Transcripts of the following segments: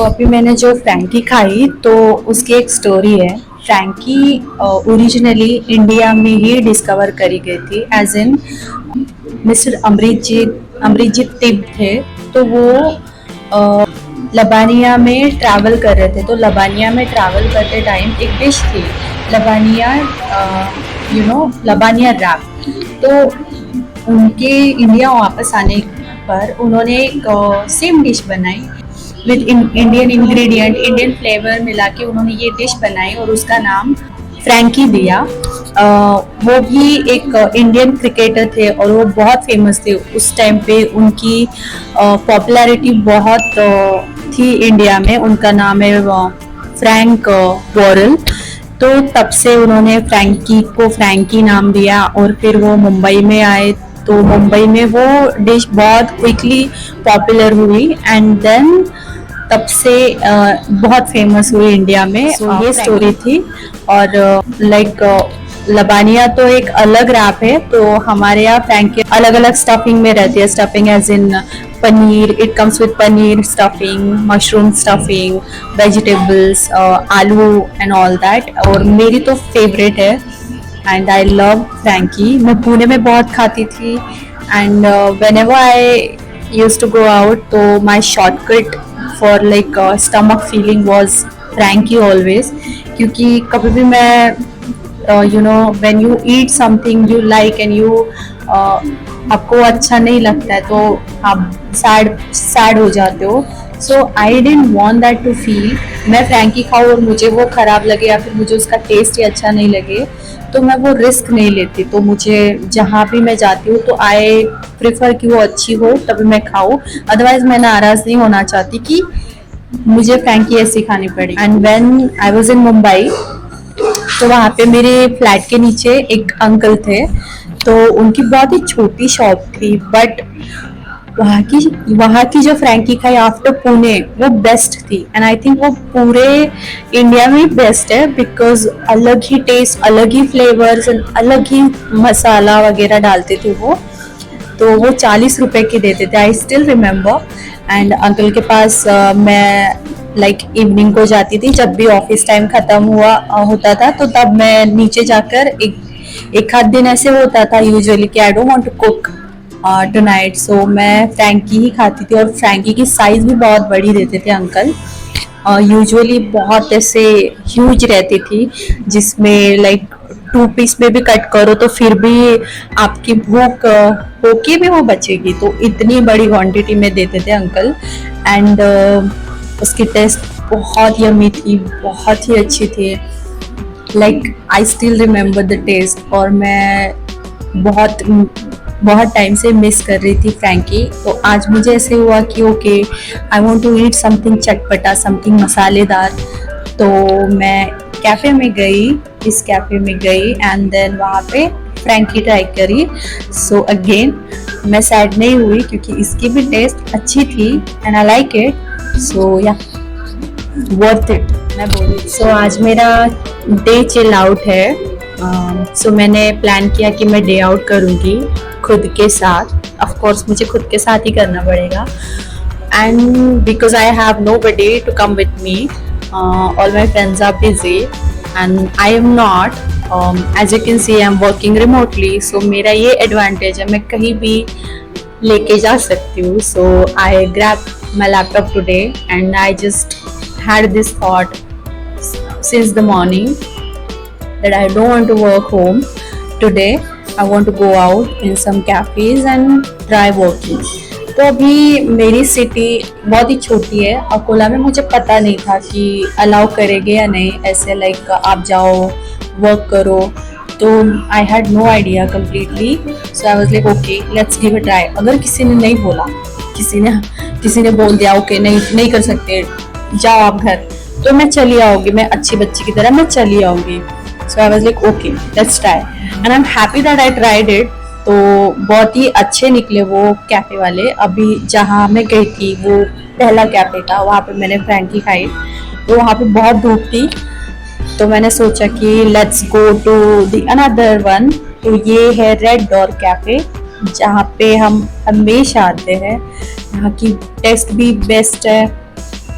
अभी मैंने जो फ्रैंकी खाई तो उसकी एक स्टोरी है। फ्रैंकी ओरिजिनली इंडिया में ही डिस्कवर करी गई थी, एज इन मिस्टर अमरीजीत टिब थे। तो वो लबानिया में ट्रैवल कर रहे थे। तो लबानिया में ट्रैवल करते टाइम एक डिश थी, लबानिया लबानिया रैप। तो उनके इंडिया वापस आने पर उन्होंने एक सेम डिश बनाई with Indian ingredient, Indian flavour मिला के उन्होंने ये डिश बनाई और उसका नाम फ्रैंकी दिया। वो भी एक इंडियन क्रिकेटर थे और वो बहुत फेमस थे उस टाइम पे। उनकी पॉपुलैरिटी बहुत थी इंडिया में। उनका नाम है फ्रैंक वॉरेल। तो तब से उन्होंने फ्रैंकी को फ्रैंकी नाम दिया और फिर वो मुंबई में आए तो मुंबई में वो डिश बहुत क्विकली पॉपुलर हुई एंड देन तब से बहुत फेमस हुई इंडिया में। ये स्टोरी थी। और लबानिया तो एक अलग रैप है। तो हमारे यहाँ फ्रैंकी अलग अलग स्टफिंग में रहती है। Stuffing as in paneer, it comes with paneer stuffing, mushroom stuffing, vegetables, aloo and all that. और मेरी तो फेवरेट है एंड आई लव फ्रैंकी। मैं पुणे में बहुत खाती थी and whenever I used to go out तो my shortcut for like stomach feeling was Frankie always। क्योंकि कभी भी मैं when you eat something you like and you आपको अच्छा नहीं लगता है तो आप सैड हो जाते हो। So I don't want that to feel मैं फ्रैंकी खाऊँ और मुझे वो ख़राब लगे या फिर मुझे उसका टेस्ट ही अच्छा नहीं लगे, तो मैं वो रिस्क नहीं लेती। तो मुझे जहाँ भी मैं जाती हूँ तो आई प्रिफर कि वो अच्छी हो तभी मैं खाऊँ। अदरवाइज मैं नाराज़ नहीं होना चाहती कि मुझे फ्रैंकी ऐसी खानी पड़ी। And when I was in Mumbai तो वहाँ पे मेरे फ्लैट के नीचे एक अंकल थे। तो उनकी बहुत ही छोटी शॉप थी बट वहाँ की जो फ्रैंकी खाई आफ्टर पुणे वो बेस्ट थी। एंड आई थिंक वो पूरे इंडिया में ही बेस्ट है बिकॉज अलग ही टेस्ट, अलग ही फ्लेवर्स एंड अलग ही मसाला वगैरह डालते थे वो। तो वो 40 रुपए की देते थे, आई स्टिल रिमेम्बर। एंड अंकल के पास मैं इवनिंग को जाती थी जब भी ऑफिस टाइम खत्म होता था। तो तब मैं नीचे जाकर एक आध दिन ऐसे होता था यूजुअली कि I don't want to cook tonight, so मैं फ्रैंकी ही खाती थी। और फ्रैंकी की साइज भी बहुत बड़ी देते थे अंकल। यूजुअली बहुत ऐसे ह्यूज रहती थी जिसमें 2 पीस में भी कट करो तो फिर भी आपकी भूख होके भी वो बचेगी। तो इतनी बड़ी क्वांटिटी में देते थे अंकल। एंड उसकी टेस्ट बहुत यम्मी थी, बहुत ही अच्छी थी। I still remember the taste. और मैं बहुत टाइम से मिस कर रही थी फ्रैंकी। तो आज मुझे ऐसे हुआ कि okay I want to eat something चटपटा, समथिंग मसालेदार। तो मैं कैफ़े में गई, इस कैफ़े में गई एंड देन वहाँ पे फ्रैंकी ट्राई करी। सो अगेन मैं सैड नहीं हुई क्योंकि इसकी भी टेस्ट अच्छी थी एंड आई लाइक इट। सो या वर्थ इट मैं बोल। सो आज मेरा डे चिल आउट है। सो मैंने प्लान किया कि मैं डे आउट करूँगी खुद के साथ। ऑफ कोर्स मुझे खुद के साथ ही करना पड़ेगा and because I have nobody to come with me. All my friends are busy and I am not. As you can see I am working remotely. So मेरा ये एडवांटेज है, मैं कहीं भी लेके जा सकती हूँ। So I grab my laptop today and I just had this thought since the morning that I don't want to work home today. I want to go out in some cafes and try working. तो अभी मेरी city बहुत ही छोटी है अकोला में। मुझे पता नहीं था कि अलाउ करेंगे या नहीं ऐसे आप जाओ वर्क करो। तो I had no idea completely. So I was okay let's give a try. अगर किसी ने नहीं बोला, किसी ने बोल दिया ओके नहीं कर सकते, जाओ आप घर, तो मैं चली आऊँगी, मैं अच्छी बच्ची की तरह मैं चली आऊँगी। So I was okay let's try and I am happy that I tried it. तो बहुत ही अच्छे निकले वो कैफ़े वाले। अभी जहाँ मैं गई थी वो पहला कैफ़े था, वहाँ पे मैंने फ्रैंकी खाई। तो वहाँ पे बहुत धूप थी तो मैंने सोचा कि let's go to the another one. तो ये है रेड डोर कैफ़े जहाँ पे हम हमेशा आते हैं। यहाँ की टेस्ट भी बेस्ट है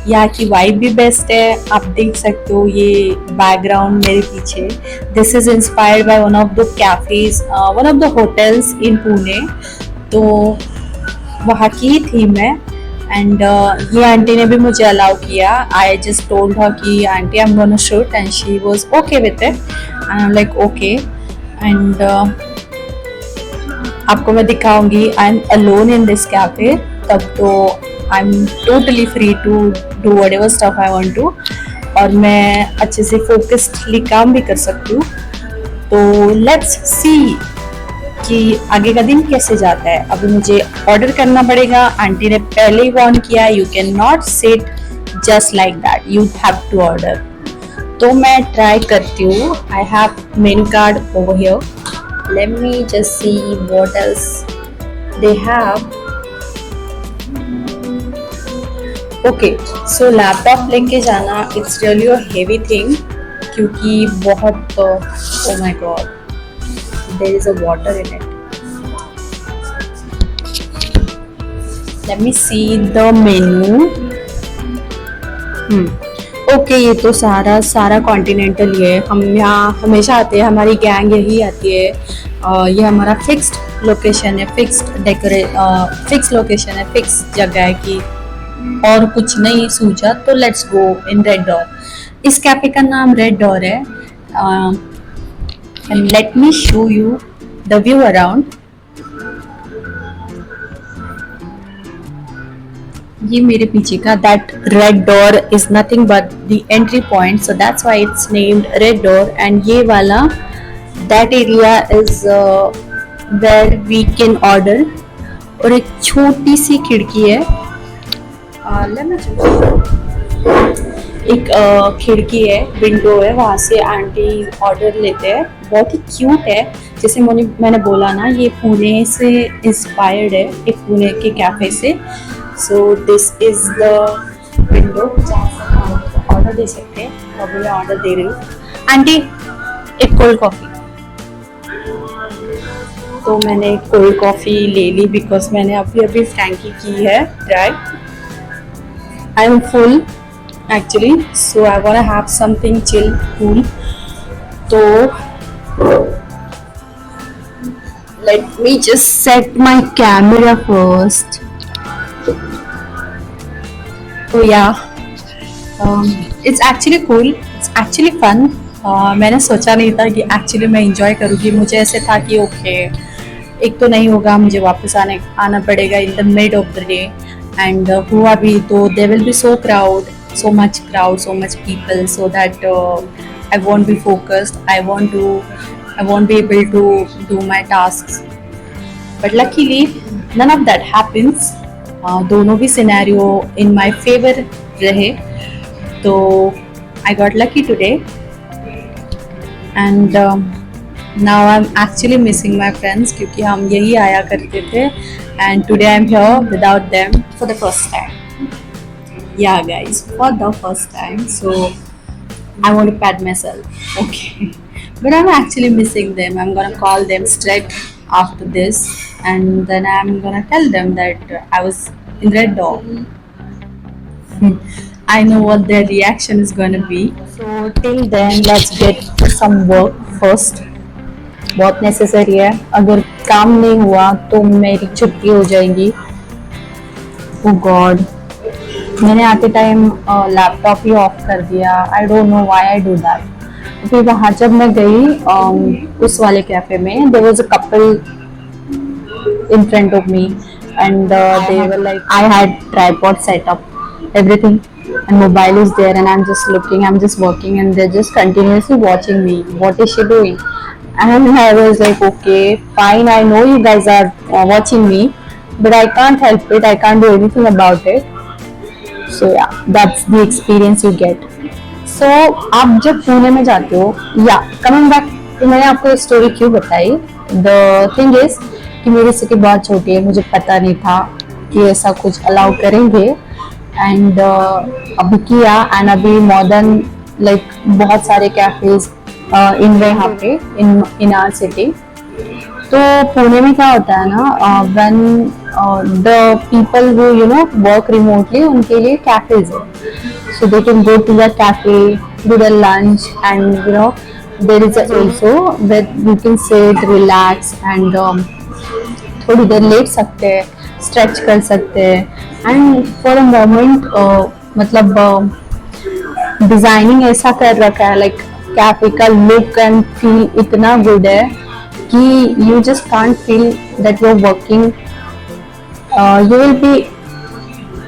यहाँ की वाइब भी बेस्ट है। आप देख सकते हो ये बैकग्राउंड मेरे पीछे, this is inspired by one of the cafes, one of the hotels in Pune. तो वहाँ की ही थीम है। एंड ये आंटी ने भी मुझे अलाउ किया। आई जस्ट टोल्ड हर कि aunty I am gonna shoot and she was okay with it and I am like okay. And आपको मैं दिखाऊंगी, I am alone in this cafe, तब तो I am totally free to do whatever stuff I want to, और मैं अच्छे से फोकस्डली काम भी कर सकती हूँ। तो लेट्स सी कि आगे का दिन कैसे जाता है। अभी मुझे ऑर्डर करना पड़ेगा। आंटी ने पहले ही वार्न किया, you can not sit just like that, you have to order. तो मैं ट्राई करती हूँ। I have menu card over here, let me just see what else they have. Okay, so laptop लेके जाना it's really a heavy thing, क्योंकि बहुत oh my God there is a water in it. Let me see the menu. Okay, ये तो सारा continental ही है। हम यहाँ हमेशा आते हैं, हमारी गैंग यही आती है। ये हमारा फिक्स्ड लोकेशन है, फिक्स लोकेशन है, फिक्स जगह है कि और कुछ नहीं सूझा तो let's go in red door. इस कैफे का नाम रेड डोर है। And let me show you the view around. ये मेरे पीछे का that red door is nothing but the entry point, so that's why it's named red door. And ये वाला that area is where we can order. और एक छोटी सी खिड़की है, एक खिड़की है, विंडो है, वहाँ से आंटी ऑर्डर लेते हैं। बहुत ही क्यूट है। जैसे मैंने बोला ना, ये पुणे से इंस्पायर्ड है, एक पुणे के कैफे से। So this is the window जहाँ से आप ऑर्डर दे सकते हैं। अभी मैं ऑर्डर दे रही हूँ। आंटी एक कोल्ड कॉफ़ी। तो मैंने कोल्ड कॉफ़ी ले ली बिकॉज मैंने अभी फ्रैंकी की है try. I am full actually, so I wanna have something chill, cool. So let me just set my camera first. So yeah, it's actually cool, it's actually fun. मैंने सोचा नहीं था कि actually मैं enjoy करूँगी। मुझे ऐसे था कि okay, एक तो नहीं होगा, मुझे वापस आना पड़ेगा in the mid of the day, and हुआ भी तो there will be so much crowd, so much people, so that I won't be focused. I won't be able to do my tasks. But luckily, none of that happens. दोनों भी scenario in my favor रहे, तो I got lucky today. And now I'm actually missing my friends, क्योंकि हम यही आया करते थे, and today I'm here without them for the first time. Yeah guys, for the first time, so I want to pat myself, okay. But I'm actually missing them. I'm gonna call them straight after this, and then I'm gonna tell them that I was in red door. I know what their reaction is gonna be. So till then, let's get some work first. बहुत necessary है। अगर काम नहीं हुआ तो मेरी छुट्टी हो जाएगी। Oh God, मैंने आते टाइम लैपटॉप ही ऑफ कर दिया। I don't know why I do that. फिर वहाँ जब मैं गई उस वाले कैफे में, there was a couple in front of me and they were like, I had tripod set up everything and mobile is there and I'm just looking, I'm just working, and they're just continuously watching me. What is she doing? And I was like, okay, fine, I know you guys are watching me, but I can't help it, I can't do anything about it. So yeah, that's the experience you get. So आप जब पुणे में जाते हो, या coming back, तो मैंने आपको एक स्टोरी क्यों बताई। द थिंग इज कि मेरी सिटी बहुत छोटी है, मुझे पता नहीं था कि ऐसा कुछ अलाउ करेंगे, एंड अभी किया, एंड अभी मॉडर्न लाइक बहुत सारे कैफेज इन यहाँ पे इन आवर सिटी। तो पुणे में क्या होता है ना, when the people who work remotely उनके लिए कैफेज है, so they can go to the cafe, do the lunch, and there is also where you can sit, relax, and थोड़ी देर लेट सकते हैं, स्ट्रेच कर सकते हैं, एंड फॉर अ मोमेंट मतलब डिजाइनिंग ऐसा कर रखा है, लाइक कैफे का लुक एंड फील इतना गुड है कि you just can't feel that you are working,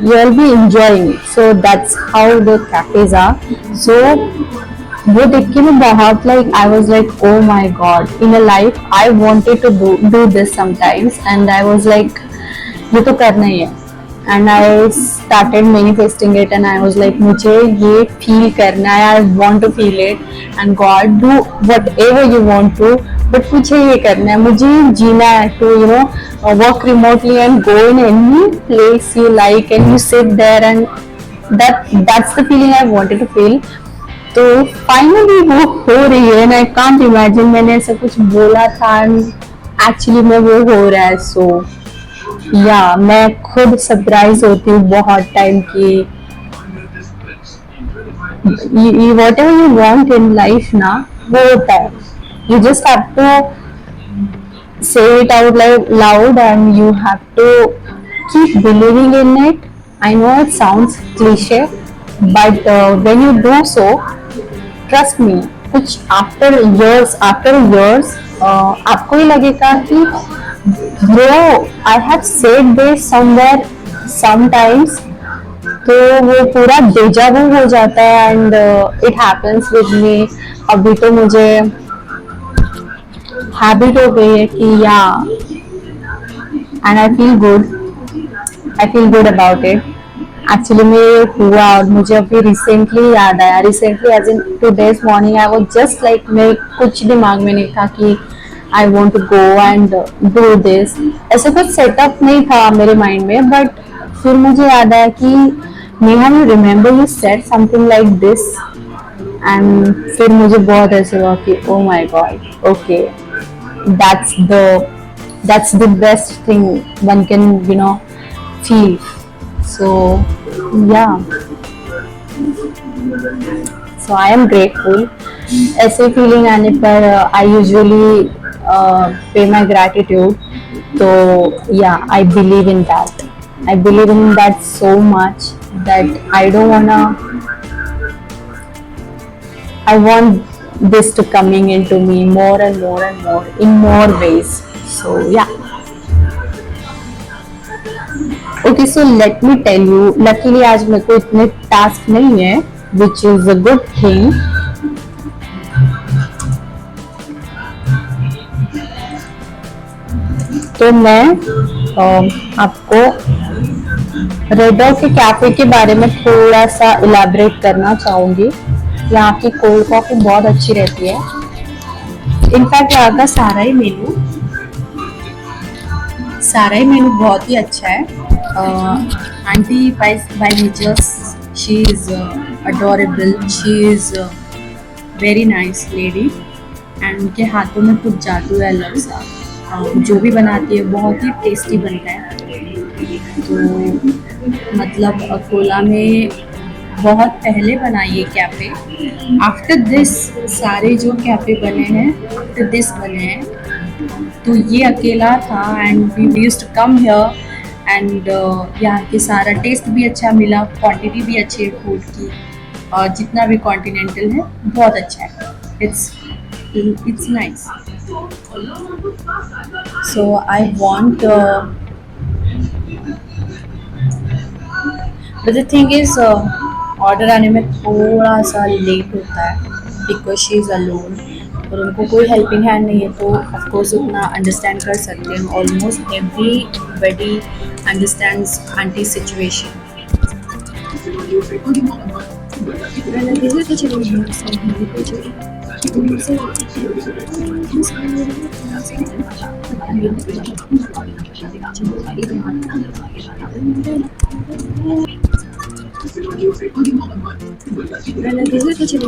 you will be enjoying it. So that's how the cafes are. So वो देख के मैं बहुत I was like, oh my god, in a life I wanted to do this sometimes, and I was like, ये तो करना ही है, and I started manifesting it, and I was like, मुझे ये feel करना है, I want to feel it, and God, do whatever you want to, but मुझे ये करना है, मुझे जीना है, to work remotely and go in any place you like, and you sit there, and that's the feeling I wanted to feel. तो finally वो हो रही है, आई कांट इमेजिन मैंने ऐसा कुछ बोला था, एक्चुअली में वो हो रहा है. सो या मैं खुद सरप्राइज होती हूँ बहुत टाइम की, whatever you want in life ना, वो होता है. You just have to say it out loud, and you have to keep believing in it. I know it sounds cliche, but when you do so, trust me, कुछ after years आपको ही लगेगा कि bro, I have said this somewhere sometimes. तो वो पूरा डेजा वू हो जाता है, and it happens with me. अभी तो मुझे हैबिट हो गई है कि या, and I feel good about it. Actually में हुआ, और मुझे अभी रिसेंटली याद आया, recently as in today's morning I was just like, मैं कुछ दिमाग में नहीं था कि I want to go and do this, ऐसा कुछ सेटअप नहीं था मेरे माइंड में. बट फिर मुझे याद आया कि Neha, you remember you said something like this, and फिर मुझे बहुत ऐसे हुआ कि ओ my God, okay, that's the best thing one can feel. So yeah, so I am grateful. ऐसे फीलिंग आने पर I usually pay my gratitude. So yeah, I believe in that so much that I want this to coming into me more and more and more in more ways. So yeah, okay, so let me tell you, luckily आज मेरे को इतने task नहीं है, which is a good thing. तो मैं आपको red dog के कैफे के बारे में थोड़ा सा इलैबोरेट करना चाहूंगी. यहाँ की कोल्ड कॉफी बहुत अच्छी रहती है. इनफैक्ट यहाँ का सारा ही मेनू बहुत ही अच्छा है. Aunty by natures, she is adorable, she is very nice lady, and उनके हाथों में कुछ जादू है अलग सा. जो भी बनाती है बहुत ही टेस्टी बनता है. तो मतलब अकोला में बहुत पहले बनाई है कैफ़े. आफ्टर दिस सारे जो कैफ़े बने हैं, आफ्टर दिस बने हैं, तो ये अकेला था. And we used to come here, and यहाँ के सारा टेस्ट भी अच्छा मिला, क्वांटिटी भी अच्छी है फूड की, और जितना भी कॉन्टिनेंटल है बहुत अच्छा है. It's nice. So I want, but the thing is order आने में थोड़ा सा लेट होता है, बिकॉज शी इज़ अलोन, और उनको कोई हेल्पिंग हैंड नहीं है. तो ऑफकोर्स उतना अंडरस्टैंड कर सकते हैं. Almost everybody understands aunty situation. मैंने देखा तो चलो